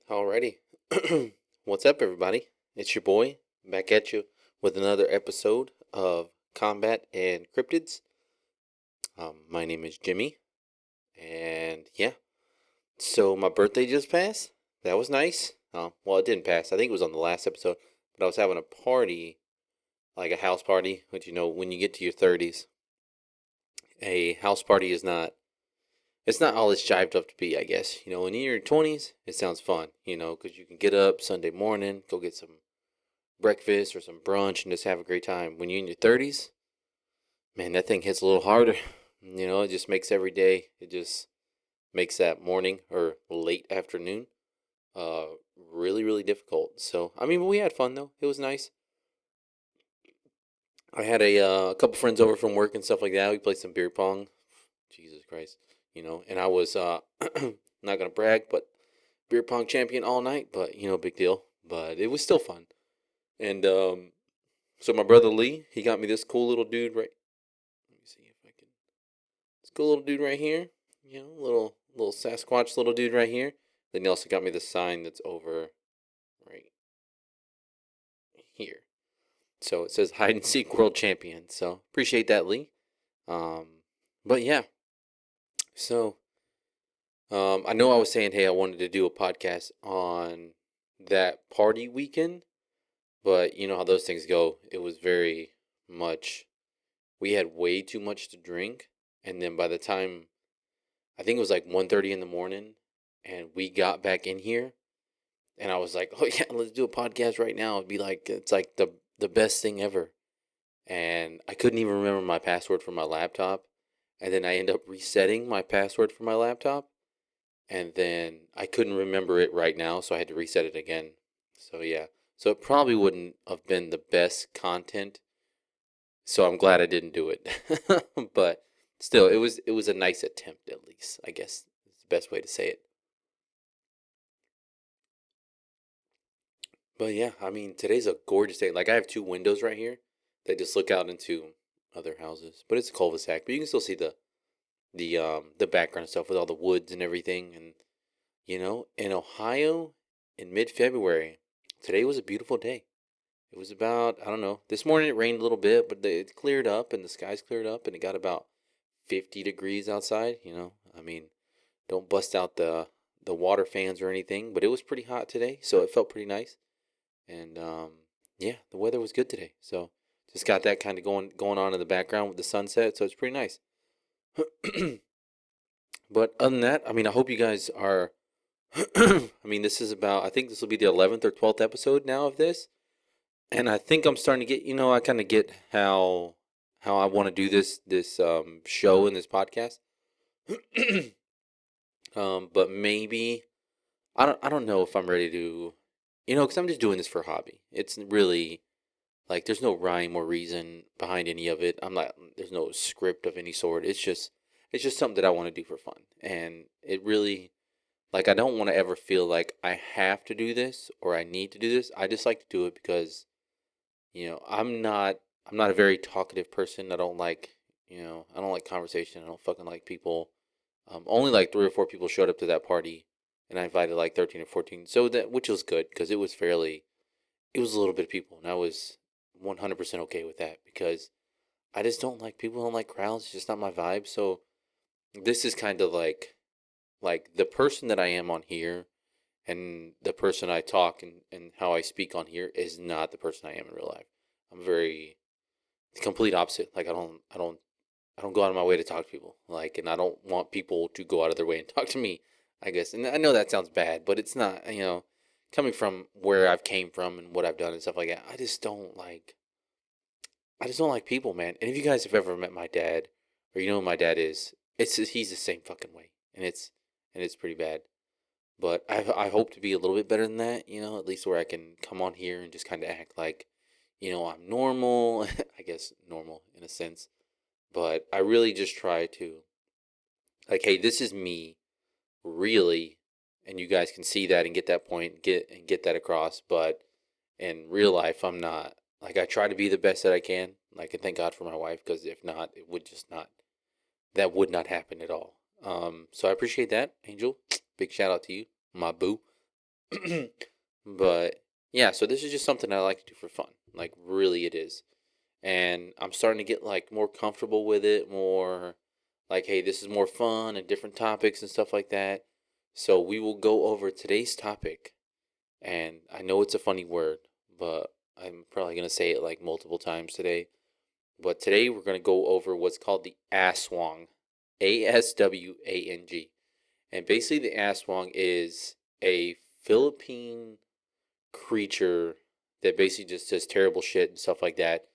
Alrighty. What's up, everybody? It's your boy back at you with another episode of Combat and Cryptids. My name is Jimmy, and yeah, so my birthday just passed. That was nice. Well, it didn't pass. I think it was on the last episode, but I was having a party, like a house party, which when you get to your 30s, a house party is not. It's not all it's jived up to be, I guess. When you're in your 20s, it sounds fun, because you can get up Sunday morning, go get some breakfast or some brunch and just have a great time. When you're in your 30s, man, that thing hits a little harder. It just makes every day, it just makes that morning or late afternoon uh, really, really difficult. So, I mean, we had fun though. It was nice. I had a couple friends over from work and stuff like that. We played some beer pong. Jesus Christ. And I was not going to brag, but beer pong champion all night, but, big deal. But it was still fun. And so my brother Lee, he got me this cool little dude right. Let me see if I can. This cool little dude right here. Little Sasquatch little dude right here. Then he also got me the sign that's over right here. So it says hide and seek world champion. So appreciate that, Lee. Um, but yeah. So I know I was saying, hey, I wanted to do a podcast on that party weekend, but you know how those things go. It was very much. We had way too much to drink, and then by the time I think it was like 1:30 in the morning, and we got back in here, and I was like, "Oh yeah, let's do a podcast right now." It'd be like it's like the best thing ever. And I couldn't even remember my password for my laptop, and then I end up resetting my password for my laptop, and then I couldn't remember it right now, so I had to reset it again. So yeah, so it probably wouldn't have been the best content. So I'm glad I didn't do it, but still, it was a nice attempt at least. I guess is the best way to say it. But yeah, I mean, today's a gorgeous day. Like I have two windows right here that just look out into other houses, but it's a cul-de-sac. But you can still see the background stuff with all the woods and everything. And in Ohio, in mid-February, today was a beautiful day. It was about I don't know. This morning it rained a little bit, but it cleared up and the skies cleared up and it got about 50 degrees outside. I mean, don't bust out the water fans or anything, but it was pretty hot today, so it felt pretty nice. And yeah, the weather was good today. So just got that kind of going on in the background with the sunset, so it's pretty nice. But other than that, I mean, I hope you guys are. I mean, this is about. I think this will be the 11th or 12th episode now of this, and I think I'm starting to get. I kind of get how I want to do this show and this podcast. But maybe I don't know if I'm ready to. Because I'm just doing this for a hobby. It's really like there's no rhyme or reason behind any of it. I'm not. There's no script of any sort. It's just something that I want to do for fun, and it really like I don't want to ever feel like I have to do this or I need to do this. I just like to do it because I'm not a very talkative person. I don't like conversation. I don't fucking like people. Only like 3 or 4 people showed up to that party, and I invited like 13 or 14. So that which was good because it was a little bit of people, and I was 100% okay with that because I just don't like people. Don't like crowds. It's just not my vibe. So this is kind of like the person that I am on here, and the person I talk and how I speak on here is not the person I am in real life. I'm very the complete opposite. Like I don't go out of my way to talk to people. Like, and I don't want people to go out of their way and talk to me. I guess, and I know that sounds bad, but it's not. Coming from where I've came from and what I've done and stuff like that, I just don't like. I just don't like people, man. And if you guys have ever met my dad, or you know who my dad is, he's the same fucking way, and it's pretty bad. But I hope to be a little bit better than that. At least where I can come on here and just kind of act like, I'm normal. I guess normal in a sense, but I really just try to like, hey, this is me, really, and you guys can see that and get that point, get that across. But in real life, I'm not. Like, I try to be the best that I can. Like, and thank God for my wife, because if not, it would just not. That would not happen at all. So I appreciate that, Angel. Big shout out to you, my boo. But yeah, so this is just something I like to do for fun. Like really it is. And I'm starting to get like more comfortable with it, more like, hey, this is more fun and different topics and stuff like that. So we will go over today's topic. And I know it's a funny word, but I'm probably going to say it like multiple times today. But today we're going to go over what's called the Aswang. Aswang. And basically, the Aswang is a Philippine creature that basically just does terrible shit and stuff like that.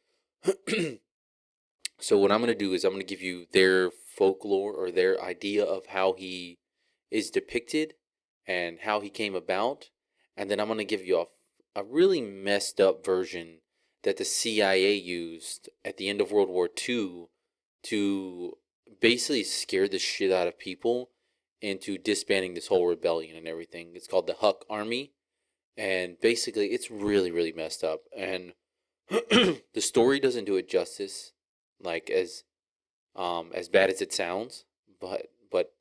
So what I'm going to do is I'm going to give you their folklore or their idea of how he is depicted and how he came about. And then I'm going to give you a really messed up version that the CIA used at the end of World War II to basically scare the shit out of people into disbanding this whole rebellion and everything. It's called the Huck Army. And basically, it's really, really messed up. And the story doesn't do it justice, like as bad as it sounds. But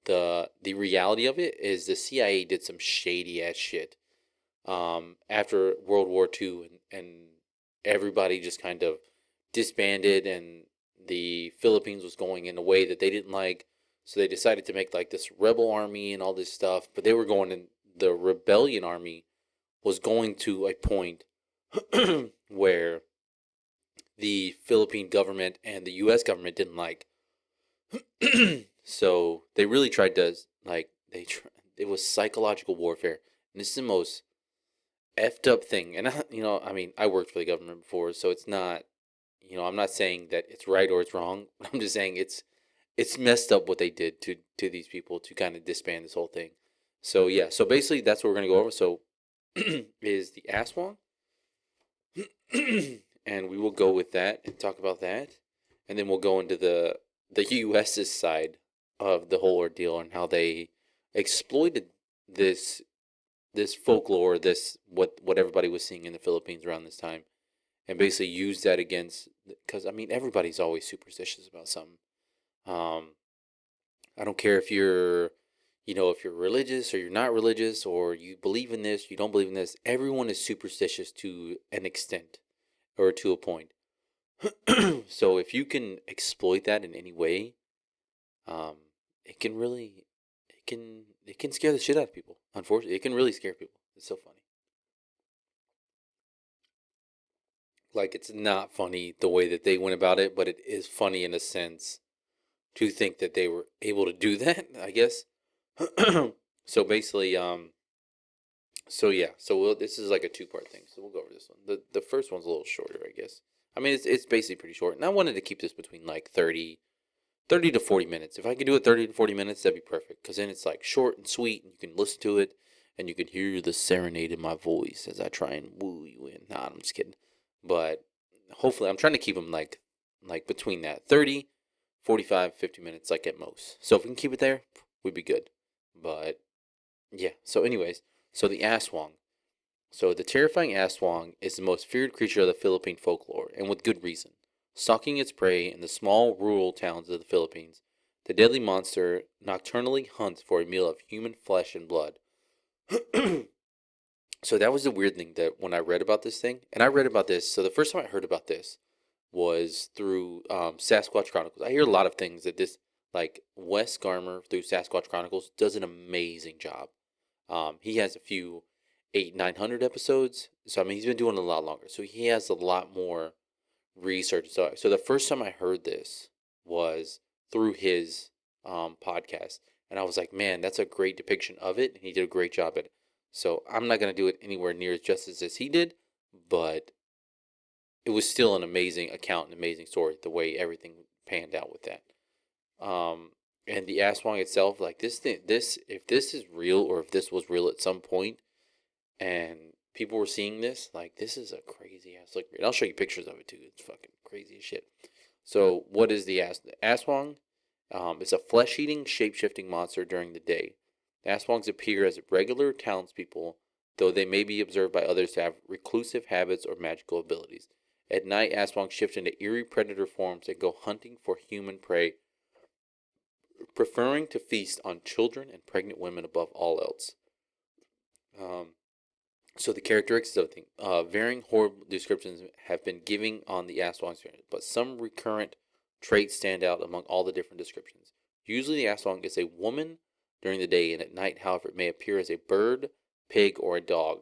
the reality of it is the CIA did some shady ass shit after World War II, and everybody just kind of disbanded, and the Philippines was going in a way that they didn't like. So they decided to make like this rebel army and all this stuff, but they were going in the rebellion army was going to a point where the Philippine government and the U.S. government didn't like. So they really tried to like it was psychological warfare, and this is the most effed up thing. And I mean, I worked for the government before, so it's not, I'm not saying that it's right or it's wrong. But I'm just saying it's messed up what they did to these people to kind of disband this whole thing. So yeah, so basically that's what we're gonna go over. So is the Aswang, and we will go with that and talk about that, and then we'll go into the U.S.'s side of the whole ordeal and how they exploited this this folklore, this what everybody was seeing in the Philippines around this time, and basically used that against. Because I mean, everybody's always superstitious about something. Um, I don't care if you're, if you're religious or you're not religious, or you believe in this, you don't believe in this. Everyone is superstitious to an extent or to a point. So if you can exploit that in any way, um, it can really, it can scare the shit out of people. Unfortunately, it can really scare people. It's so funny. Like it's not funny the way that they went about it, but it is funny in a sense to think that they were able to do that. I guess. So basically, so yeah, this is like a two-part thing. So we'll go over this one. The first one's a little shorter, I guess. I mean, it's basically pretty short, and I wanted to keep this between like 30 to 40 minutes. If I could do it 30 to 40 minutes, that'd be perfect. Because then it's like short and sweet, and you can listen to it, and you can hear the serenade in my voice as I try and woo you in. Nah, I'm just kidding. But hopefully, I'm trying to keep them like between that 30, 45, 50 minutes, like at most. So if we can keep it there, we'd be good. But yeah, so anyways, so the Aswang. So the terrifying Aswang is the most feared creature of the Philippine folklore, and with good reason. Stalking its prey in the small rural towns of the Philippines, the deadly monster nocturnally hunts for a meal of human flesh and blood. So that was the weird thing that when I read about this thing, and I read about this, so the first time I heard about this was through Sasquatch Chronicles. I hear a lot of things that this, like Wes Garmer through Sasquatch Chronicles, does an amazing job. He has a few 900 episodes, so I mean he's been doing it a lot longer. So he has a lot more research. So the first time I heard this was through his podcast, and I was like, man, that's a great depiction of it, and he did a great job at it. So I'm not gonna do it anywhere near as justice as he did, but it was still an amazing account, an amazing story, the way everything panned out with that. Um, and the Aswang itself, like this thing, if this is real or if this was real at some point, and people were seeing this, like this is a crazy ass look. And I'll show you pictures of it too. It's fucking crazy as shit. So what is the Aswang? It's a flesh-eating, shape-shifting monster during the day. The Aswangs appear as regular townspeople, though they may be observed by others to have reclusive habits or magical abilities. At night, Aswangs shift into eerie predator forms and go hunting for human prey, preferring to feast on children and pregnant women above all else. Um, So the characteristics of the thing, varying horrible descriptions have been given on the Aswang experience, but some recurrent traits stand out among all the different descriptions. Usually the Aswang is a woman during the day, and at night, however, it may appear as a bird, pig, or a dog.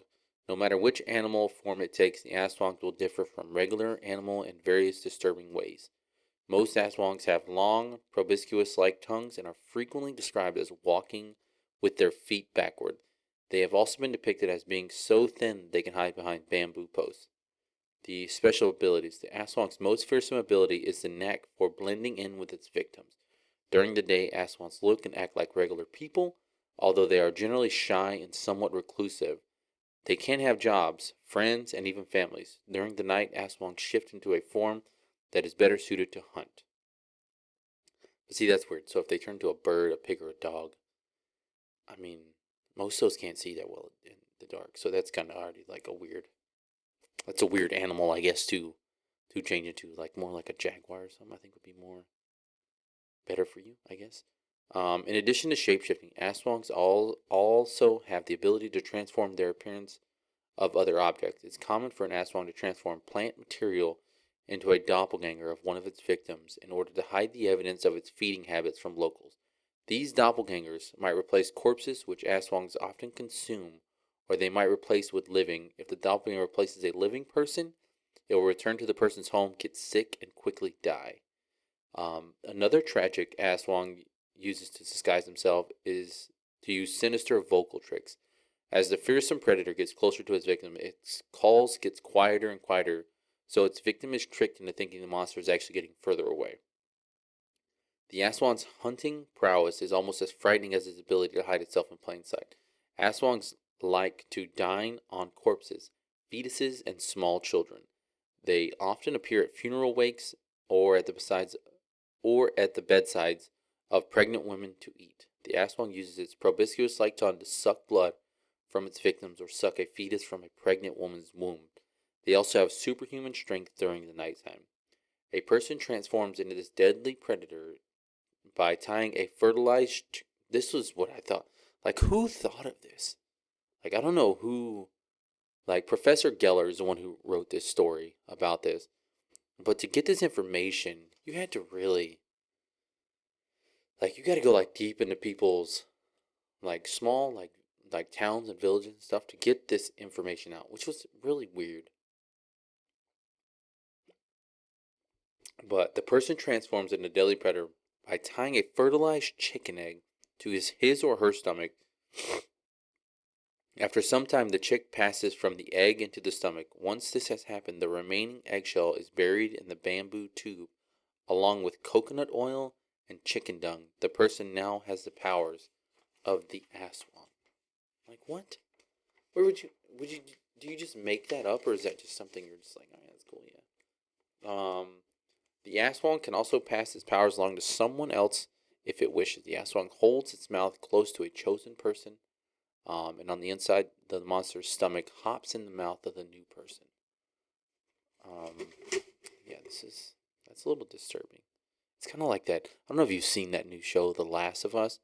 No matter which animal form it takes, the Aswangs will differ from regular animal in various disturbing ways. Most Aswangs have long, proboscis-like tongues and are frequently described as walking with their feet backward. They have also been depicted as being so thin they can hide behind bamboo posts. The special abilities. The Aswang's most fearsome ability is the knack for blending in with its victims. During the day, Aswangs look and act like regular people, although they are generally shy and somewhat reclusive. They can have jobs, friends, and even families. During the night, Aswangs shift into a form that is better suited to hunt. But see, that's weird. So if they turn into a bird, a pig, or a dog, I mean, most of those can't see that well in the dark. So that's kind of already like a weird. That's a weird animal, I guess, to change into like more like a jaguar or something. I think would be more better for you, I guess. In addition to shapeshifting, Aswangs also have the ability to transform their appearance of other objects. It's common for an Aswang to transform plant material into a doppelganger of one of its victims in order to hide the evidence of its feeding habits from locals. These doppelgangers might replace corpses, which Aswangs often consume, or they might replace with living. If the doppelganger replaces a living person, it will return to the person's home, get sick, and quickly die. Another tragic Aswang uses to disguise himself is to use sinister vocal tricks. As the fearsome predator gets closer to its victim, its calls gets quieter and quieter, so its victim is tricked into thinking the monster is actually getting further away. The Aswang's hunting prowess is almost as frightening as its ability to hide itself in plain sight. Aswangs like to dine on corpses, fetuses, and small children. They often appear at funeral wakes or at the bedsides of pregnant women to eat. The Aswang uses its proboscis-like tongue to suck blood from its victims or suck a fetus from a pregnant woman's womb. They also have superhuman strength during the nighttime. A person transforms into this deadly predator by tying a fertilized. This was what I thought. Like, who thought of this? Like, I don't know who. Like, Professor Geller is the one who wrote this story about this. But to get this information, you had to really. Like, you got to go, like, deep into people's, like, small, like towns and villages and stuff to get this information out, which was really weird. But the person transforms into a deadly predator by tying a fertilized chicken egg to his or her stomach. After some time, the chick passes from the egg into the stomach. Once this has happened, the remaining eggshell is buried in the bamboo tube, along with coconut oil and chicken dung. The person now has the powers of the Aswang. Like, what? Where would you do you just make that up, or is that just something you're just like, oh yeah, that's cool, yeah. The Aswang can also pass its powers along to someone else if it wishes. The Aswang holds its mouth close to a chosen person, and on the inside, the monster's stomach hops in the mouth of the new person. Um, yeah, that's a little disturbing. It's kind of like that. I don't know if you've seen that new show, The Last of Us,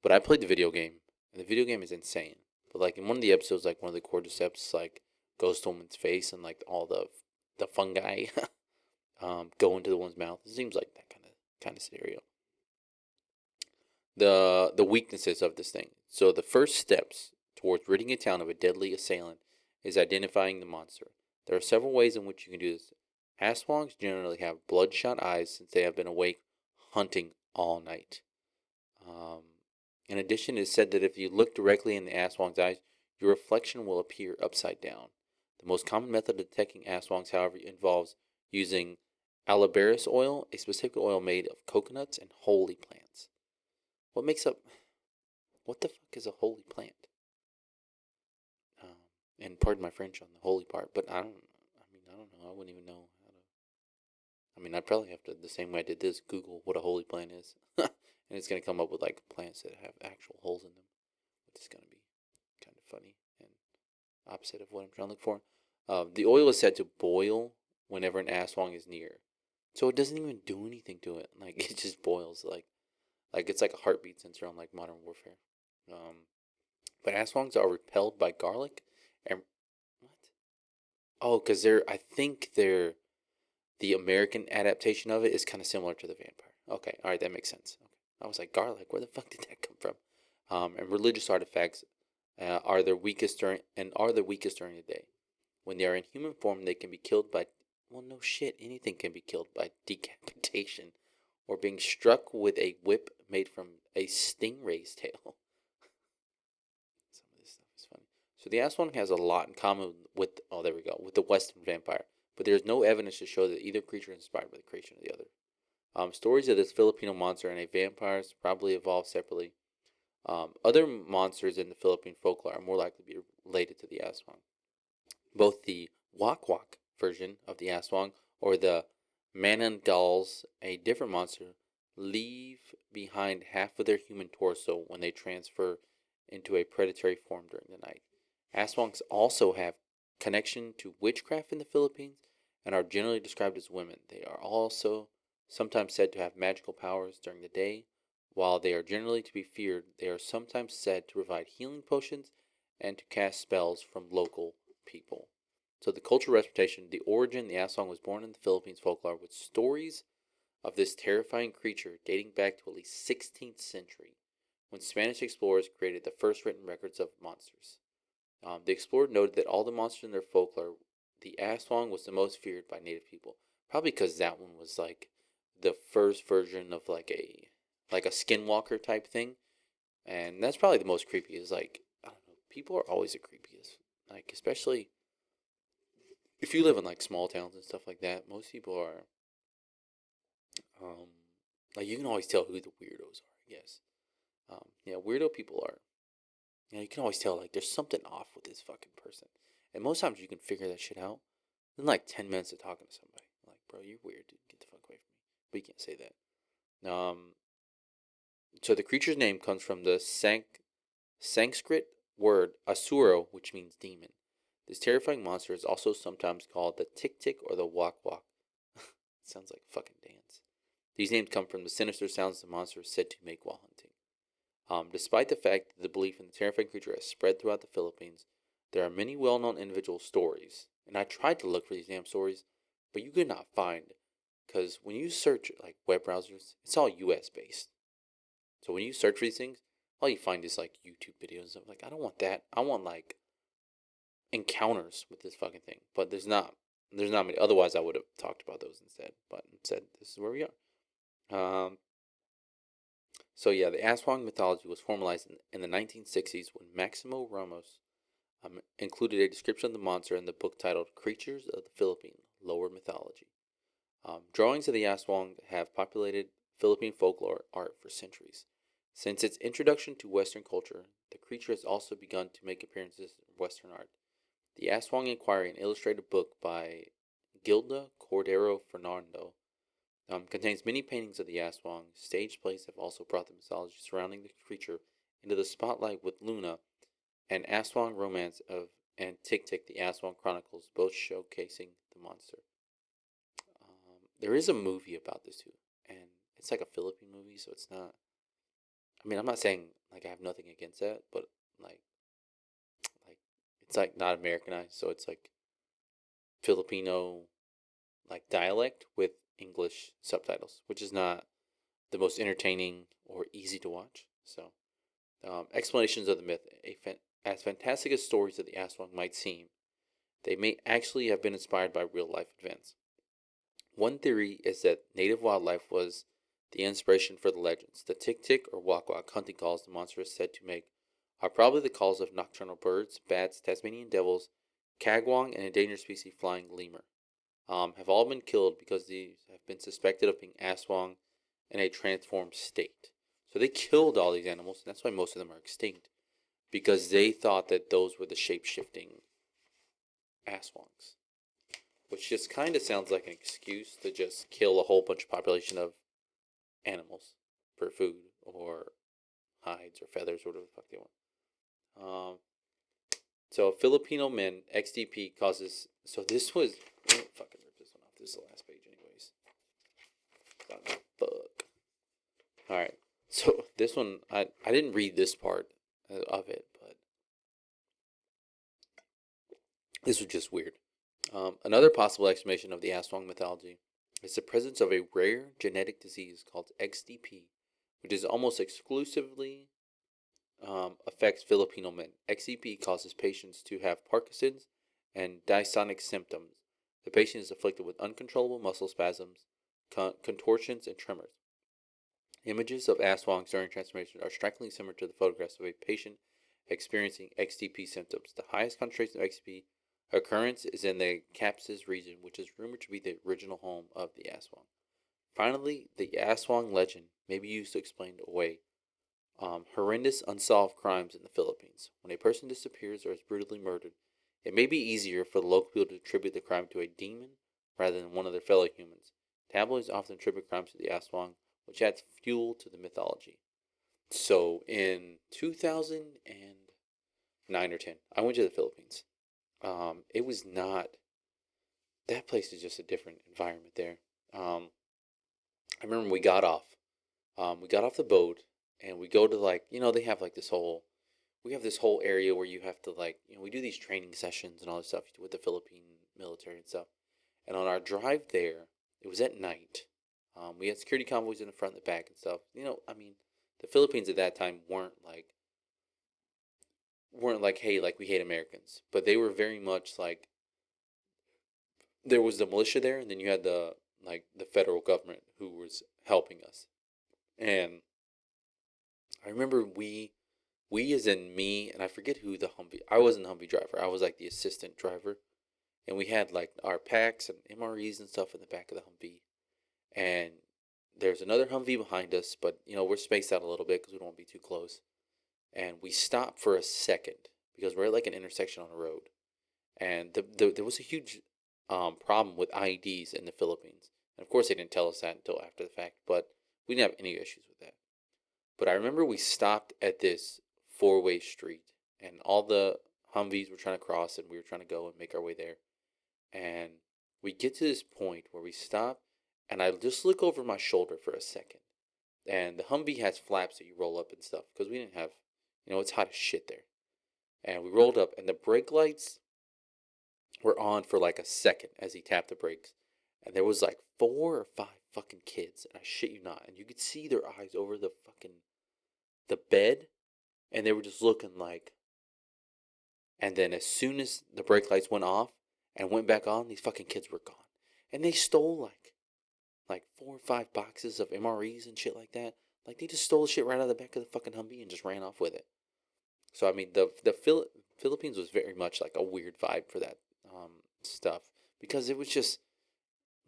but I played the video game, and the video game is insane. But like in one of the episodes, like one of the cordyceps like goes to a woman's face, and like all the fungi go into the one's mouth. It seems like that kind of scenario. The weaknesses of this thing. So the first steps towards ridding a town of a deadly assailant is identifying the monster. There are several ways in which you can do this. Aswangs generally have bloodshot eyes since they have been awake hunting all night. Um, in addition, it is said that if you look directly in the Aswang's eyes, your reflection will appear upside down. The most common method of detecting Aswangs, however, involves using alabaris oil, a specific oil made of coconuts and holy plants. What makes up? What the fuck is a holy plant? Um, and pardon my French on the holy part, but I don't. I mean, I don't know. I wouldn't even know how to. I mean, I'd probably have to, the same way I did this, Google what a holy plant is, and it's gonna come up with like plants that have actual holes in them, which is gonna be kind of funny and opposite of what I'm trying to look for. The oil is said to boil whenever an aswang is near, so it doesn't even do anything to it. Like it just boils, like it's like a heartbeat sensor on like Modern Warfare. But aswangs are repelled by garlic And what? Oh, because I think the American adaptation of it is kind of similar to the vampire. Okay, all right, that makes sense. Okay. I was like, garlic, where the fuck did that come from? And religious artifacts are the weakest during the day. When they are in human form, they can be killed by, well, no shit, anything can be killed by decapitation or being struck with a whip made from a stingray's tail. Some of this stuff is funny. So the Aswang has a lot in common with, oh, there we go, with the Western vampire, but there is no evidence to show that either creature is inspired by the creation of the other. Stories of this Filipino monster and a vampires probably evolved separately. Other monsters in the Philippine folklore are more likely to be related to the Aswang. Both the Wak Wak version of the Aswang or the Manandals, a different monster, leave behind half of their human torso when they transfer into a predatory form during the night. Aswangs also have connection to witchcraft in the Philippines and are generally described as women. They are also sometimes said to have magical powers during the day. While they are generally to be feared, they are sometimes said to provide healing potions and to cast spells from local people. So the cultural reputation, the origin, the Aswang was born in the Philippines folklore with stories of this terrifying creature dating back to at least 16th century, when Spanish explorers created the first written records of monsters. The explorer noted that all the monsters in their folklore, the Aswang was the most feared by native people, probably because that one was like the first version of like a skinwalker type thing, and that's probably the most creepy. Is like, I don't know, people are always the creepiest, like especially if you live in like small towns and stuff like that. Most people are um like you can always tell who the weirdos are. I guess yeah, weirdo people are. You know, you can always tell like there's something off with this fucking person, and most times you can figure that shit out in like 10 minutes of talking to somebody. Like, bro, you're weird, dude. Get the fuck away from me. But you can't say that. So the creature's name comes from the Sanskrit word asuro, which means demon. This terrifying monster is also sometimes called the Tik Tik or the Wak Wak. Sounds like a fucking dance. These names come from the sinister sounds the monster is said to make while hunting. Despite the fact that the belief in the terrifying creature has spread throughout the Philippines, there are many well known individual stories. And I tried to look for these damn stories, but you could not find. Because when you search like web browsers, it's all US based. So when you search for these things, all you find is like YouTube videos of like, I don't want that. I want like encounters with this fucking thing. But there's not many. Otherwise, I would have talked about those instead. But instead, this is where we are. So yeah, the Aswang mythology was formalized in the 1960s when Maximo Ramos included a description of the monster in the book titled "Creatures of the Philippine Lower Mythology." Drawings of the Aswang have populated Philippine folklore art for centuries. Since its introduction to Western culture, the creature has also begun to make appearances in Western art. The Aswang Inquiry, an illustrated book by Gilda Cordero Fernando, contains many paintings of the Aswang. Stage plays have also brought the mythology surrounding the creature into the spotlight with Luna and Aswang Romance of and Tik Tik, the Aswang Chronicles, both showcasing the monster. There is a movie about this too, and it's like a Philippine movie, so it's not. I mean, I'm not saying like I have nothing against that, but like, like it's like not Americanized, so it's like Filipino like dialect with English subtitles, which is not the most entertaining or easy to watch. So, explanations of the myth. As fantastic as stories of the Aswang might seem, they may actually have been inspired by real life events. One theory is that native wildlife was the inspiration for the legends. The Tik Tik or Wak Wak hunting calls the monster is said to make are probably the calls of nocturnal birds, bats, Tasmanian devils, kagwang, and endangered species flying lemur. Have all been killed because these have been suspected of being Aswang in a transformed state. So they killed all these animals, and that's why most of them are extinct, because they thought that those were the shape shifting Aswangs. Which just kind of sounds like an excuse to just kill a whole bunch of population of animals for food or hides or feathers or whatever the fuck they want. Um, so Filipino men XDP causes. So this was. Fucking rip this one off. This is the last page, anyways. Fuck. All right. So this one, I didn't read this part of it, but This was just weird. Another possible explanation of the Aswang mythology is the presence of a rare genetic disease called XDP, which is almost exclusively affects Filipino men. XDP causes patients to have Parkinson's and dysonic symptoms. The patient is afflicted with uncontrollable muscle spasms, contortions, and tremors. Images of Aswangs during transformation are strikingly similar to the photographs of a patient experiencing XDP symptoms. The highest concentration of XDP occurrence is in the Capses region, which is rumored to be the original home of the Aswang. Finally, the Aswang legend may be used to explain away horrendous unsolved crimes in the Philippines. When a person disappears or is brutally murdered, it may be easier for the local people to attribute the crime to a demon rather than one of their fellow humans. Tabloids often attribute crimes to the Aswang, which adds fuel to the mythology. So in 2009 or 10, I went to the Philippines. It was not, that place is just a different environment there. I remember we got off the boat and we go to like, they have like we have this whole area where you have to like, we do these training sessions and all this stuff with the Philippine military and stuff. And on our drive there, it was at night. We had security convoys in the front and the back and stuff. The Philippines at that time weren't like, hey, like we hate Americans, but they were very much like there was the militia there, and then you had the federal government who was helping us. And I remember we as in me, and I forget who the Humvee. I wasn't the Humvee driver. I was like the assistant driver, and we had like our packs and MREs and stuff in the back of the Humvee. And there's another Humvee behind us, but we're spaced out a little bit because we don't want to be too close. And we stopped for a second because we're at like an intersection on a road, and there was a huge problem with IEDs in the Philippines. And of course, they didn't tell us that until after the fact, but we didn't have any issues with that. But I remember we stopped at this four-way street, and all the Humvees were trying to cross, and we were trying to go and make our way there. And we get to this point where we stop, and I just look over my shoulder for a second. And the Humvee has flaps that you roll up and stuff because we didn't have, it's hot as shit there. And we rolled up, and the brake lights were on for like a second as he tapped the brakes. And there was like 4 or 5 fucking kids, and I shit you not. And you could see their eyes over the bed, and they were just looking like. And then as soon as the brake lights went off and went back on, these fucking kids were gone. And they stole like 4 or 5 boxes of MREs and shit like that. Like they just stole the shit right out of the back of the fucking Humvee and just ran off with it. So I mean, the Philippines was very much like a weird vibe for that stuff because it was just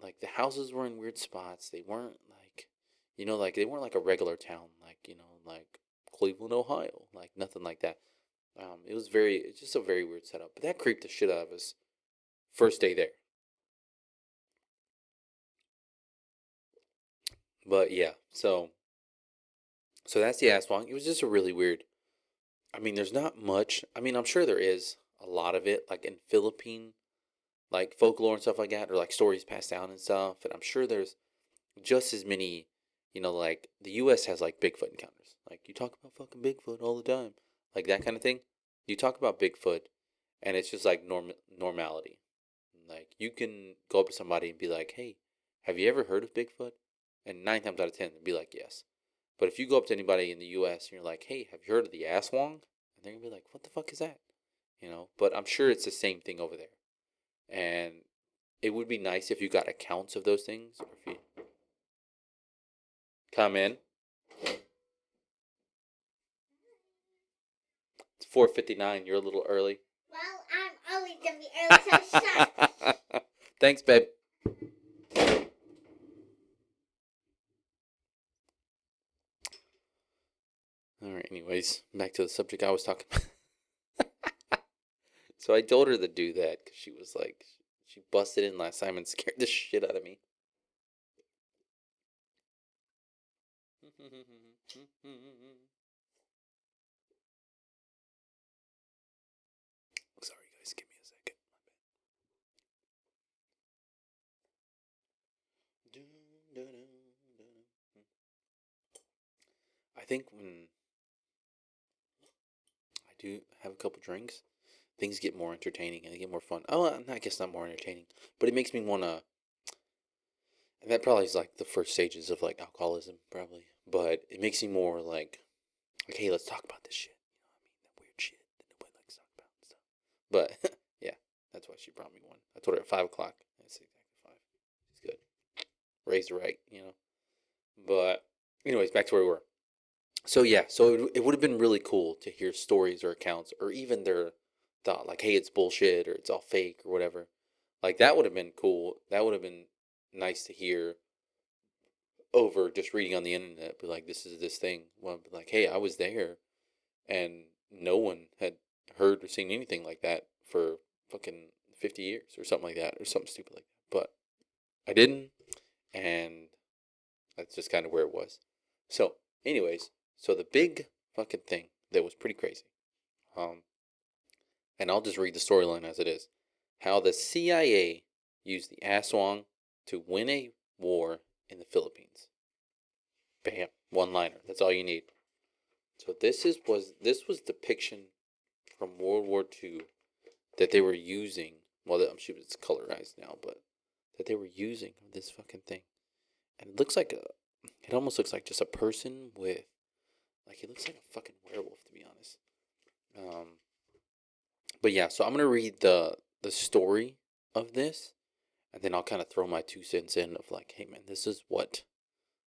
like the houses were in weird spots. They weren't like, like they weren't like a regular town, like like Cleveland, Ohio, like nothing like that. It's just a very weird setup. But that creeped the shit out of us first day there. But yeah, so that's the Aswang. It was just a really weird. I mean, there's not much. I mean, I'm sure there is a lot of it, like in Philippine, like folklore and stuff like that, or like stories passed down and stuff. And I'm sure there's just as many. Like the U.S. has like Bigfoot encounters. Like you talk about fucking Bigfoot all the time, like that kind of thing. You talk about Bigfoot, and it's just like normality. Like you can go up to somebody and be like, "Hey, have you ever heard of Bigfoot?" And 9 times out of 10, they'll be like, "Yes." But if you go up to anybody in the U.S. and you're like, "Hey, have you heard of the Aswang?" And they're gonna be like, "What the fuck is that?" But I'm sure it's the same thing over there. And it would be nice if you got accounts of those things, or if you come in. It's 4:59. You're a little early. Well, I'm always gonna be early, so shut. Thanks, babe. All right. Anyways, back to the subject I was talking about. So I told her to do that because she was like, she busted in last time and scared the shit out of me. Sorry, guys. Give me a second. I think when I do have a couple drinks, things get more entertaining and they get more fun. Oh, I guess not more entertaining, but it makes me want to. And that probably is like the first stages of like alcoholism, probably. But it makes me more like, hey, let's talk about this shit. You know what I mean? That weird shit that nobody likes to talk about and stuff. But yeah, that's why she brought me one. I told her at 5 o'clock. That's exactly 5. She's good. Raised right, you know. But anyways, back to where we were. So yeah, so it would have been really cool to hear stories or accounts or even their thought, like, hey, it's bullshit or it's all fake or whatever. Like that would have been cool. That would have been nice to hear over just reading on the internet. Be like, this is this thing. Well, be like, hey, I was there, and no one had heard or seen anything like that for fucking 50 years or something like that or something stupid like that. But I didn't, and that's just kind of where it was. So, anyways, so the big fucking thing that was pretty crazy. Um, and I'll just read the storyline as it is. How the CIA used the Aswang to win a war in the Philippines. Bam, one liner. That's all you need. So this was depiction from World War II that they were using. Well, I'm sure it's colorized now, but that they were using this fucking thing, and it looks like it almost looks like just a person with, like, it looks like a fucking werewolf, to be honest. Um, but yeah, so I'm gonna read the story of this, and then I'll kind of throw my 2 cents in of like, hey man, this is what,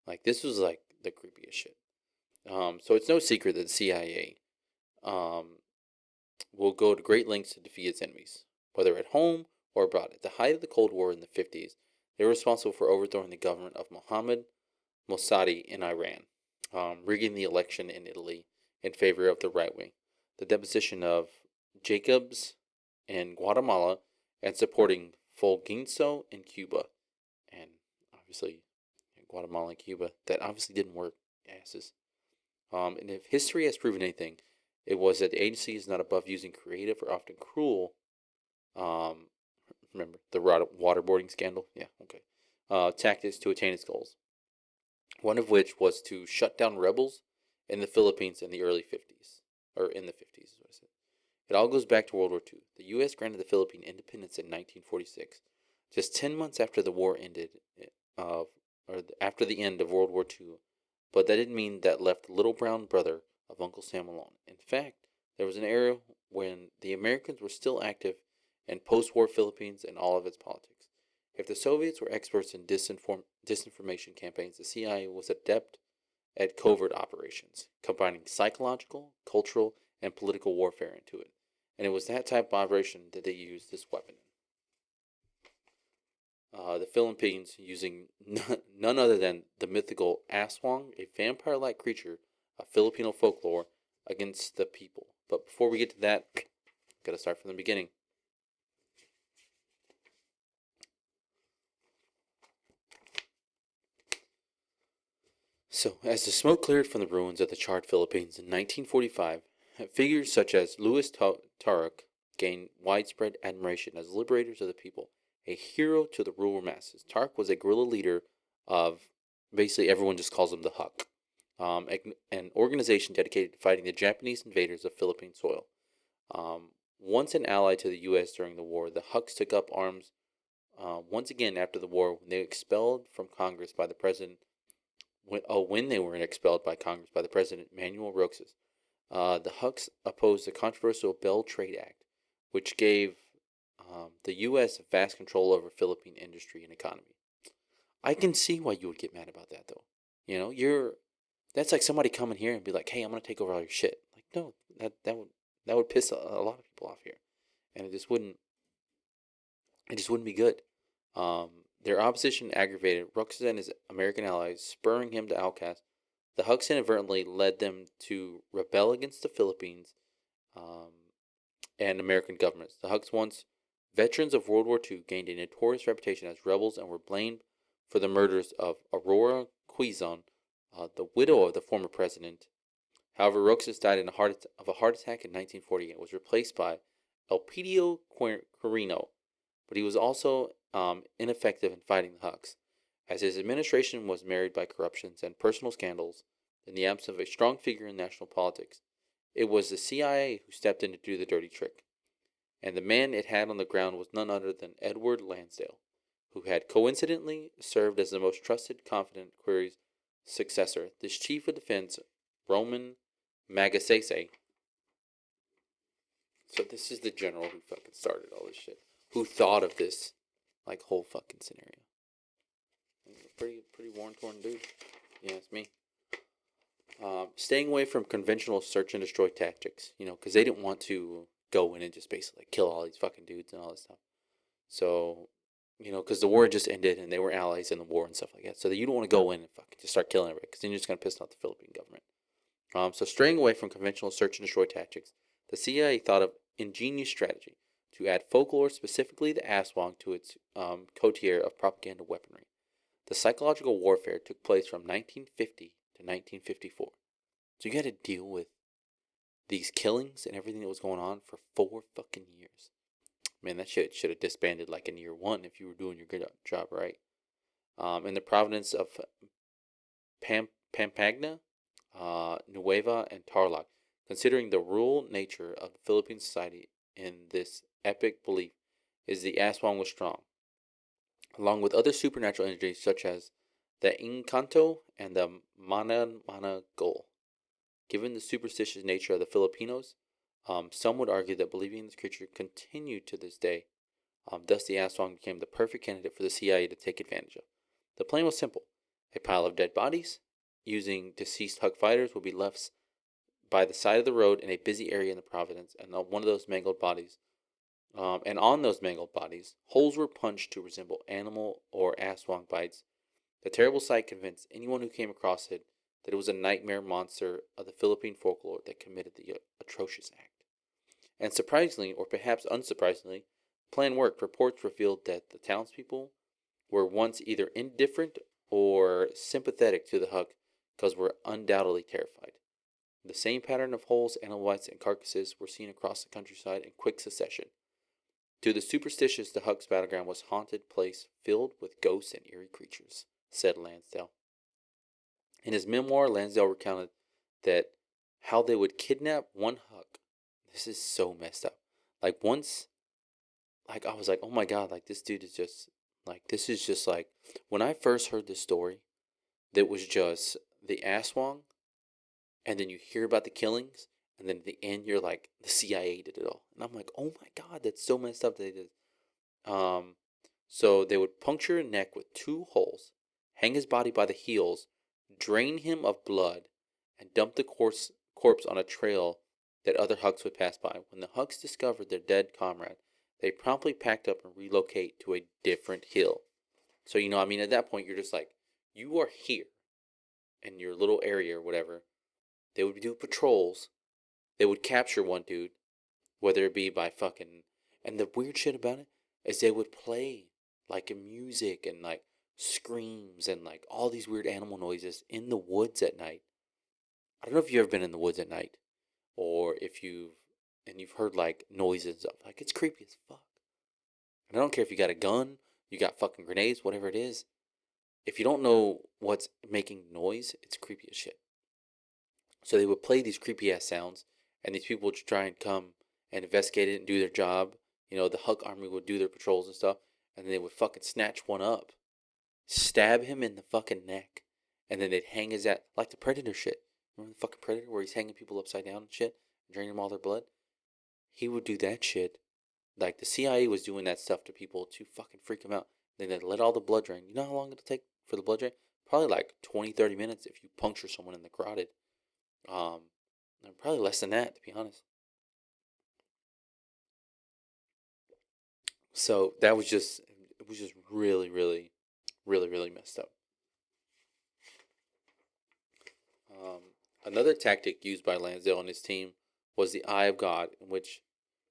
like, this was like the creepiest shit. So it's no secret that the CIA um will go to great lengths to defeat its enemies, whether at home or abroad. At the height of the Cold War in the 50s, they were responsible for overthrowing the government of Mohammed Mossadegh in Iran, rigging the election in Italy in favor of the right wing, the deposition of Jacobs in Guatemala, and supporting Fulgencio in Cuba. And obviously, Guatemala and Cuba, that obviously didn't work, asses. And if history has proven anything, it was that the agency is not above using creative or often cruel. Um, remember the waterboarding scandal? Yeah, okay. Tactics to attain its goals. One of which was to shut down rebels in the Philippines in the early 50s. Or in the 50s, is what I said. It all goes back to World War II. The U.S. granted the Philippine independence in 1946, just 10 months after the war ended, or after the end of World War II. But that didn't mean that left the little brown brother of Uncle Sam alone. In fact, there was an era when the Americans were still active in post-war Philippines and all of its politics. If the Soviets were experts in disinformation campaigns, the CIA was adept at covert operations, combining psychological, cultural, and political warfare into it. And it was that type of operation that they used this weapon in. The Philippines using none other than the mythical Aswang, a vampire like creature of Filipino folklore, against the people. But before we get to that, gotta start from the beginning. So, as the smoke cleared from the ruins of the charred Philippines in 1945, figures such as Louis Taruk gained widespread admiration as liberators of the people, a hero to the rural masses. Taruk was a guerrilla leader of, basically, everyone just calls him the Huck, an organization dedicated to fighting the Japanese invaders of Philippine soil. Once an ally to the U.S. during the war, the Hucks took up arms once again after the war when they were expelled from Congress by the president. When they were expelled by Congress by the president Manuel Roxas. The Hucks opposed the controversial Bell Trade Act, which gave the U.S. vast control over Philippine industry and economy. I can see why you would get mad about that, though. You know, that's like somebody coming here and be like, "Hey, I'm gonna take over all your shit." Like, no, that would piss a lot of people off here, and it just wouldn't be good. Their opposition aggravated Roxas and his American allies, spurring him to outcast. The Hucks inadvertently led them to rebel against the Philippines um, and American governments. The Hucks, once veterans of World War II, gained a notorious reputation as rebels and were blamed for the murders of Aurora Quizon, the widow of the former president. However, Roxas died of a heart attack in 1948 and was replaced by Elpidio Quirino, but he was also ineffective in fighting the Hucks, as his administration was marred by corruptions and personal scandals. In the absence of a strong figure in national politics, it was the CIA who stepped in to do the dirty trick. and the man it had on the ground was none other than Edward Lansdale, who had coincidentally served as the most trusted, confident Query's successor. This chief of defense, Roman Magsaysay. So this is the general who fucking started all this shit. Who thought of this, like, whole fucking scenario. Pretty worn-torn dude. Yeah, it's me. Staying away from conventional search and destroy tactics, because they didn't want to go in and just basically kill all these fucking dudes and all this stuff. So, because the war just ended and they were allies in the war and stuff like that. So that you don't want to go in and fucking just start killing everybody, because then you're just going to piss off the Philippine government. So straying away from conventional search and destroy tactics, the CIA thought of ingenious strategy to add folklore, specifically the Aswang, to its coterie of propaganda weaponry. The psychological warfare took place from 1950 to 1954. So you had to deal with these killings and everything that was going on for 4 fucking years. Man, that shit should have disbanded like in year 1 if you were doing your good job right. In the province of Pampanga, Nueva, and Tarlac, considering the rural nature of the Philippine society in this epic belief, is the Aswang was strong, along with other supernatural entities such as the Encanto and the Mana Gol. Given the superstitious nature of the Filipinos, some would argue that believing in this creature continued to this day. Thus, the Aswang became the perfect candidate for the CIA to take advantage of. The plan was simple: a pile of dead bodies, using deceased Hug fighters, would be left by the side of the road in a busy area in the province, and one of those mangled bodies. And on those mangled bodies, holes were punched to resemble animal or Aswang bites. The terrible sight convinced anyone who came across it that it was a nightmare monster of the Philippine folklore that committed the atrocious act. And surprisingly, or perhaps unsurprisingly, the plan worked. Reports revealed that the townspeople were once either indifferent or sympathetic to the Huk, because were undoubtedly terrified. The same pattern of holes, animal bites, and carcasses were seen across the countryside in quick succession. To the superstitious, the Huk's battleground was a haunted place filled with ghosts and eerie creatures, said Lansdale. In his memoir, Lansdale recounted that how they would kidnap one Huk. This is so messed up. Like, once, like, I was like, oh my god, like, this dude is just, like, this is just like, when I first heard this story, that was just the Aswang, and then you hear about the killings, and then at the end, you're like, the CIA did it all. And I'm like, oh my god, that's so messed up that they did. Um, so they would puncture his neck with 2 holes, hang his body by the heels, drain him of blood, and dump the corpse on a trail that other Huks would pass by. When the Huks discovered their dead comrade, they promptly packed up and relocate to a different hill. So, at that point, you're just like, you are here in your little area or whatever. They would do patrols. They would capture one dude, whether it be by fucking. And the weird shit about it is they would play like music and like screams and like all these weird animal noises in the woods at night. I don't know if you've ever been in the woods at night, or if you've heard like noises and stuff. Like, it's creepy as fuck. And I don't care if you got a gun, you got fucking grenades, whatever it is. If you don't know what's making noise, it's creepy as shit. So they would play these creepy ass sounds, and these people would try and come and investigate it and do their job. The Huk army would do their patrols and stuff, and then they would fucking snatch one up, stab him in the fucking neck, and then they'd hang his ass like the Predator shit. Remember the fucking Predator where he's hanging people upside down and shit, and draining them all their blood? He would do that shit. Like, the CIA was doing that stuff to people to fucking freak them out. Then they'd let all the blood drain. You know how long it'll take for the blood drain? Probably like 20, 30 minutes if you puncture someone in the carotid. Um, Probably less than that, to be honest. So that was just, it was just really, really, really, really messed up. Another tactic used by Lansdale and his team was the Eye of God, in which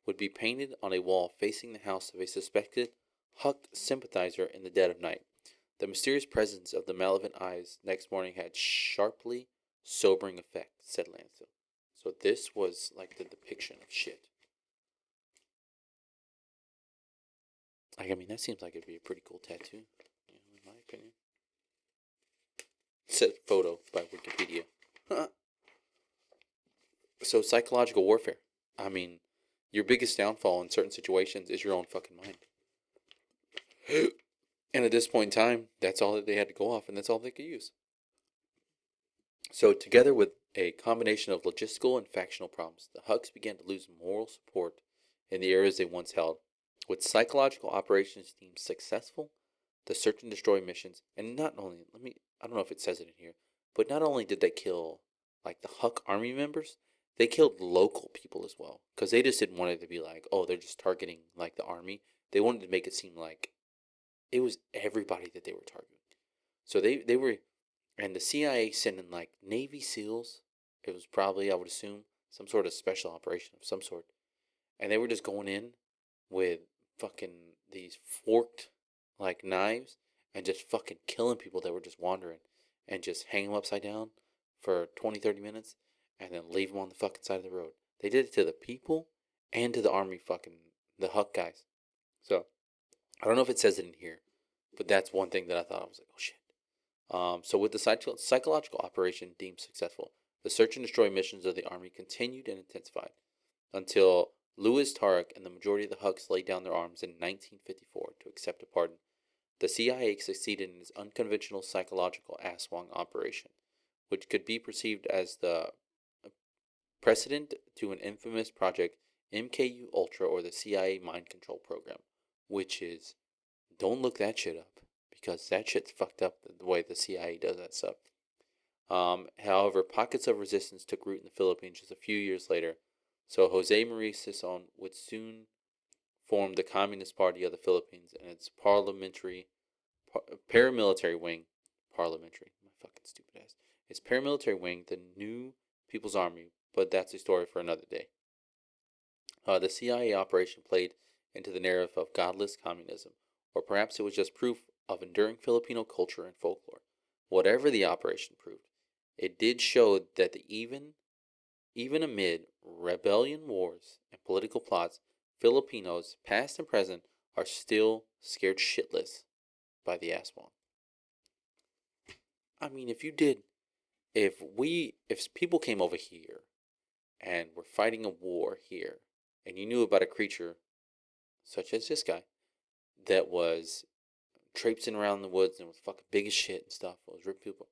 would be painted on a wall facing the house of a suspected Huck sympathizer in the dead of night. The mysterious presence of the malevolent eyes next morning had sharply sobering effect, said Lansdale. So this was like the depiction of shit. Like, that seems like it'd be a pretty cool tattoo, in my opinion. Said photo by Wikipedia. So psychological warfare. Your biggest downfall in certain situations is your own fucking mind. And at this point in time, that's all that they had to go off, and that's all they could use. So, together with a combination of logistical and factional problems, the Hucks began to lose moral support in the areas they once held. With psychological operations deemed successful, the search and destroy missions, and not only, I don't know if it says it in here, but not only did they kill, like, the Huck army members, they killed local people as well. Because they just didn't want it to be like, oh, they're just targeting, like, the army. They wanted to make it seem like it was everybody that they were targeting. So they were, and the CIA sent in like Navy SEALs. It was probably, I would assume, some sort of special operation of some sort. And they were just going in with fucking these forked like knives and just fucking killing people that were just wandering and just hang them upside down for 20, 30 minutes and then leave them on the fucking side of the road. They did it to the people and to the army fucking, the Huck guys. So I don't know if it says it in here, but that's one thing that I thought I was like, oh shit. So with the psychological operation deemed successful, the search and destroy missions of the Army continued and intensified until Louis Tarek and the majority of the Hucks laid down their arms in 1954 to accept a pardon. The CIA succeeded in its unconventional psychological Aswang operation, which could be perceived as the precedent to an infamous project MKU Ultra or the CIA mind control program, which is, don't look that shit up because that shit's fucked up the way the CIA does that stuff. However, pockets of resistance took root in the Philippines just a few years later, so Jose Marie Sison would soon form the Communist Party of the Philippines and its paramilitary wing, my fucking stupid ass, its paramilitary wing, the New People's Army, but that's a story for another day. The CIA operation played into the narrative of godless communism, or perhaps it was just proof of enduring Filipino culture and folklore. Whatever the operation proved, it did show that even amid rebellion wars and political plots, Filipinos, past and present, are still scared shitless by the Aswang. I mean, if people came over here and were fighting a war here, and you knew about a creature such as this guy that was traipsing around the woods and was fucking big as shit and stuff, was ripping people,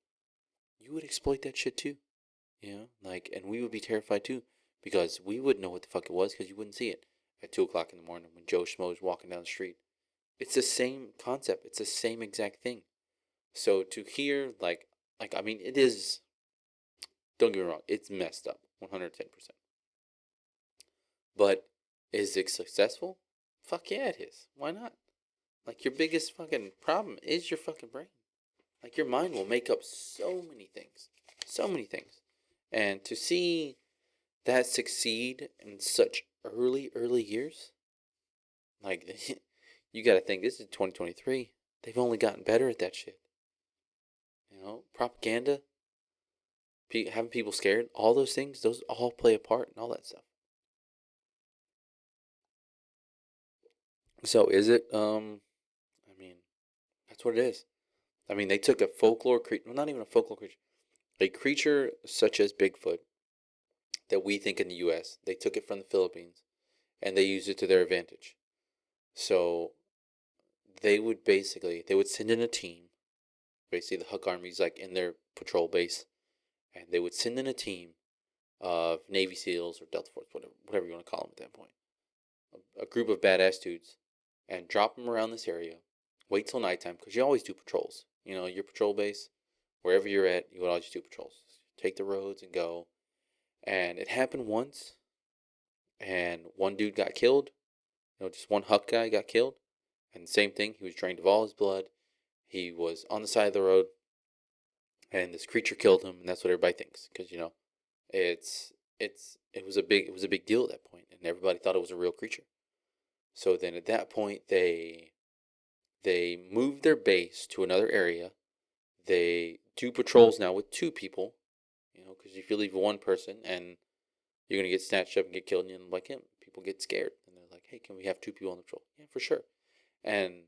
you would exploit that shit too. You know, like, and we would be terrified too because we wouldn't know what the fuck it was because you wouldn't see it at 2 o'clock in the morning when Joe Schmo is walking down the street. It's the same concept. It's the same exact thing. So to hear like I mean, it is. Don't get me wrong. It's messed up, 110%. But is it successful? Fuck yeah, it is. Why not? Like your biggest fucking problem is your fucking brain. Like your mind will make up so many things, so many things, and to see that succeed in such early years, like you got to think this is 2023. They've only gotten better at that shit. You know, propaganda, having people scared, all those things, those all play a part and all that stuff. So is it? I mean, that's what it is. I mean, they took a folklore creature, well, not even a folklore creature, a creature such as Bigfoot that we think in the U.S. They took it from the Philippines and they used it to their advantage. So they would send in a team. Basically, the Huck Army's like in their patrol base, and they would send in a team of Navy SEALs or Delta Force, whatever you want to call them at that point, a group of badass dudes, and drop them around this area. Wait till nighttime because you always do patrols. You know, your patrol base, wherever you're at, you would always do patrols. Take the roads and go. And it happened once, and one dude got killed. You know, just one Huck guy got killed. And same thing, he was drained of all his blood. He was on the side of the road, and this creature killed him, and that's what everybody thinks, because you know, it was a big deal at that point, and everybody thought it was a real creature. So then at that point, they moved their base to another area. They do patrols now with 2 people, you know, because if you leave one person and you're gonna get snatched up and get killed, and like him, people get scared, and they're like, "Hey, can we have 2 people on the patrol?" Yeah, for sure. And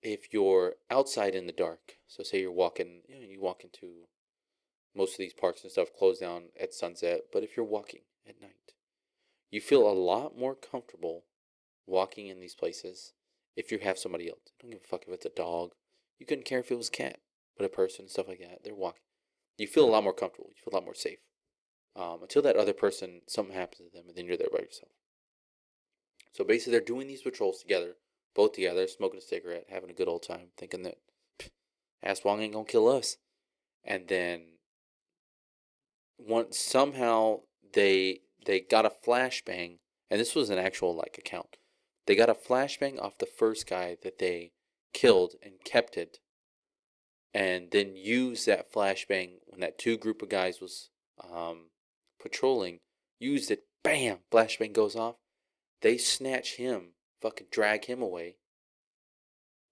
if you're outside in the dark, so say you're walking, you know, you walk into most of these parks and stuff close down at sunset, but if you're walking at night, You feel a lot more comfortable walking in these places if you have somebody else. I don't give a fuck if it's a dog. You couldn't care if it was a cat, but a person and stuff like that. They're walking. You feel a lot more comfortable. You feel a lot more safe. Until that other person, something happens to them, and then you're there by yourself. So basically, they're doing these patrols together, both together, smoking a cigarette, having a good old time, thinking that Aswang ain't gonna kill us. And then once somehow they got a flashbang, and this was an actual like account. They got a flashbang off the first guy that they killed and kept it, and then used that flashbang when that two group of guys was patrolling. Used it, bam, flashbang goes off. They snatch him, fucking drag him away.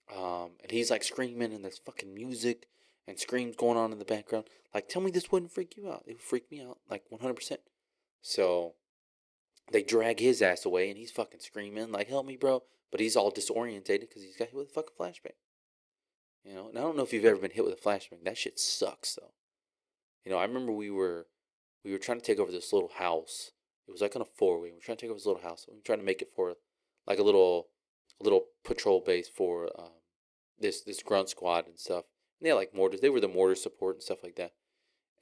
And he's like screaming, and there's fucking music and screams going on in the background. Like, tell me this wouldn't freak you out. It would freak me out, like 100%. So they drag his ass away, and he's fucking screaming, like, help me, bro. But he's all disorientated because he's got hit with a fucking flashbang. You know, and I don't know if you've ever been hit with a flashbang. That shit sucks, though. You know, I remember we were trying to take over this little house. It was like on a four-way. We were trying to take over this little house. We were trying to make it for like a little patrol base for this grunt squad and stuff. And they had like mortars. They were the mortar support and stuff like that.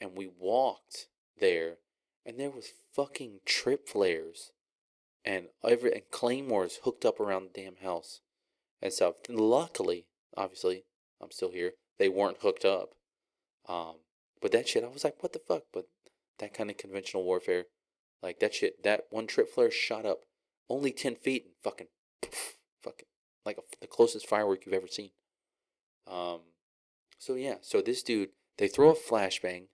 And we walked there, and there was fucking trip flares and claymores hooked up around the damn house and stuff. And luckily, obviously, I'm still here. They weren't hooked up. But that shit, I was like, what the fuck? But that kind of conventional warfare, like that shit, that one trip flare shot up only 10 feet and fucking, poof, fucking, like the closest firework you've ever seen. Um, so yeah, so this dude, they throw a flashbang,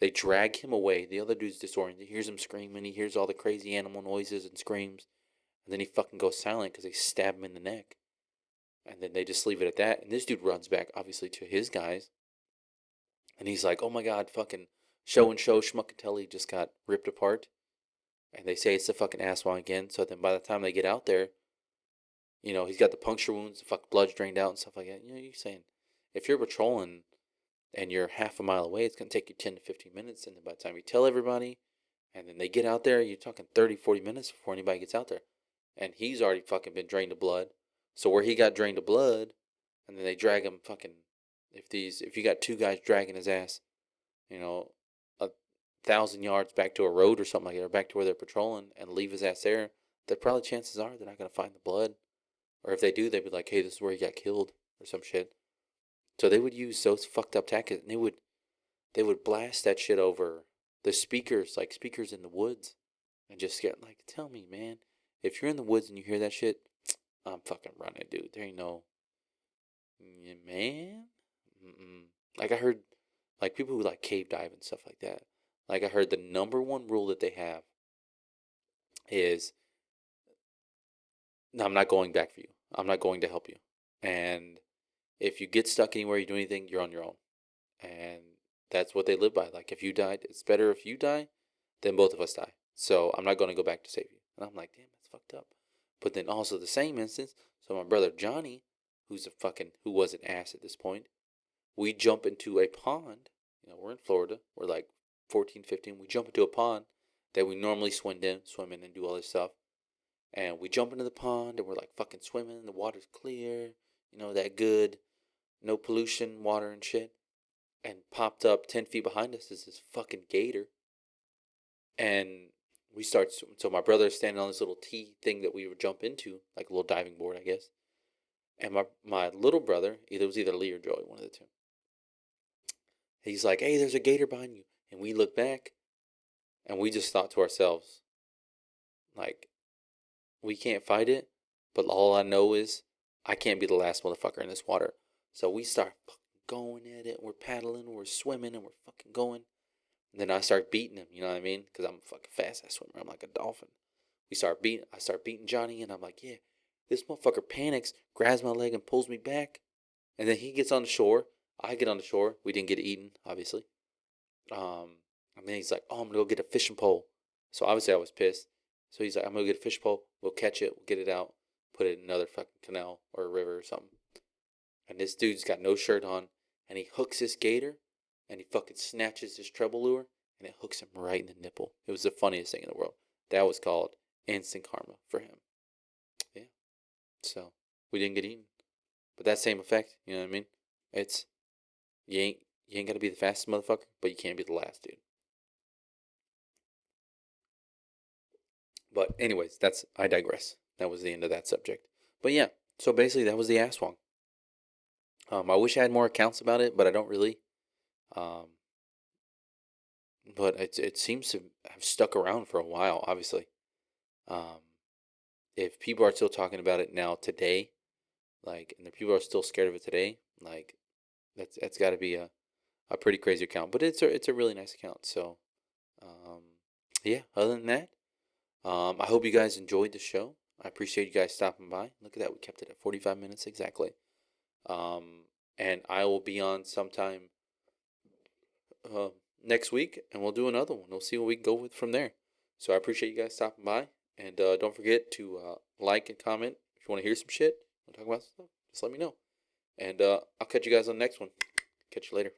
they drag him away. The other dude's disoriented. He hears him screaming. He hears all the crazy animal noises and screams. And then he fucking goes silent because they stab him in the neck. And then they just leave it at that. And this dude runs back, obviously, to his guys. And he's like, oh my god, fucking show and show Schmuckatelli just got ripped apart. And they say it's the fucking Aswang again. So then by the time they get out there, you know, he's got the puncture wounds, the fucking blood's drained out and stuff like that. You know, you're saying, if you're patrolling and you're half a mile away, it's going to take you 10 to 15 minutes. And then by the time you tell everybody, and then they get out there, you're talking 30, 40 minutes before anybody gets out there. And he's already fucking been drained of blood. So where he got drained of blood, and then they drag him fucking, if you got two guys dragging his ass, you know, 1,000 yards back to a road or something like that, or back to where they're patrolling, and leave his ass there, that probably chances are they're not going to find the blood. Or if they do, they'd be like, hey, this is where he got killed, or some shit. So they would use those fucked up tactics, and they would blast that shit over the speakers, like speakers in the woods, and just get like, tell me, man, if you're in the woods and you hear that shit, I'm fucking running, dude. There ain't no, man. Mm-mm. Like I heard, like people who like cave dive and stuff like that. Like I heard the number one rule that they have is, no, I'm not going back for you. I'm not going to help you. And if you get stuck anywhere, you do anything, you're on your own. And that's what they live by. Like if you died, it's better if you die than both of us die. So I'm not going to go back to save you. And I'm like, damn, that's fucked up. But then also the same instance, so my brother Johnny, who was an ass at this point, we jump into a pond. You know, we're in Florida. We're like 14, 15. We jump into a pond that we normally swim in and do all this stuff. And we jump into the pond and we're like fucking swimming. The water's clear. You know, that good, no pollution water and shit. And popped up 10 feet behind us is this fucking gator. And we start, so my brother's standing on this little T thing that we would jump into, like a little diving board, I guess. And my little brother, it was either Lee or Joey, one of the two. He's like, hey, there's a gator behind you. And we look back, and we just thought to ourselves, like, we can't fight it, but all I know is I can't be the last motherfucker in this water. So we start fucking going at it. We're paddling, we're swimming, and we're fucking going. And then I start beating him, you know what I mean? Because I'm a fucking fast ass swimmer. I'm like a dolphin. I start beating Johnny, and I'm like, yeah. This motherfucker panics, grabs my leg, and pulls me back. And then he gets on the shore. I get on the shore. We didn't get eaten, obviously. And then he's like, oh, I'm going to go get a fishing pole. So obviously I was pissed. So he's like, I'm going to get a fish pole. We'll catch it. We'll get it out. Put it in another fucking canal or a river or something. And this dude's got no shirt on. And he hooks this gator. And he fucking snatches this treble lure. And it hooks him right in the nipple. It was the funniest thing in the world. That was called instant karma for him. Yeah. So we didn't get eaten, but that same effect. You know what I mean? It's you ain't gotta be the fastest motherfucker, but you can't be the last, dude. But anyways, I digress. That was the end of that subject. But yeah, so basically that was the Aswang. I wish I had more accounts about it, but I don't really. Um, but it seems to have stuck around for a while. Obviously, um, if people are still talking about it now today, like, and the people are still scared of it today, like, that's got to be a pretty crazy account. But it's a really nice account. So, um, yeah. Other than that, I hope you guys enjoyed the show. I appreciate you guys stopping by. Look at that, we kept it at 45 minutes exactly. Um, and I will be on sometime uh, next week, and we'll do another one. We'll see what we can go with from there. So I appreciate you guys stopping by, and don't forget to like and comment if you want to hear some shit. Want to talk about stuff? Just let me know, and I'll catch you guys on the next one. Catch you later.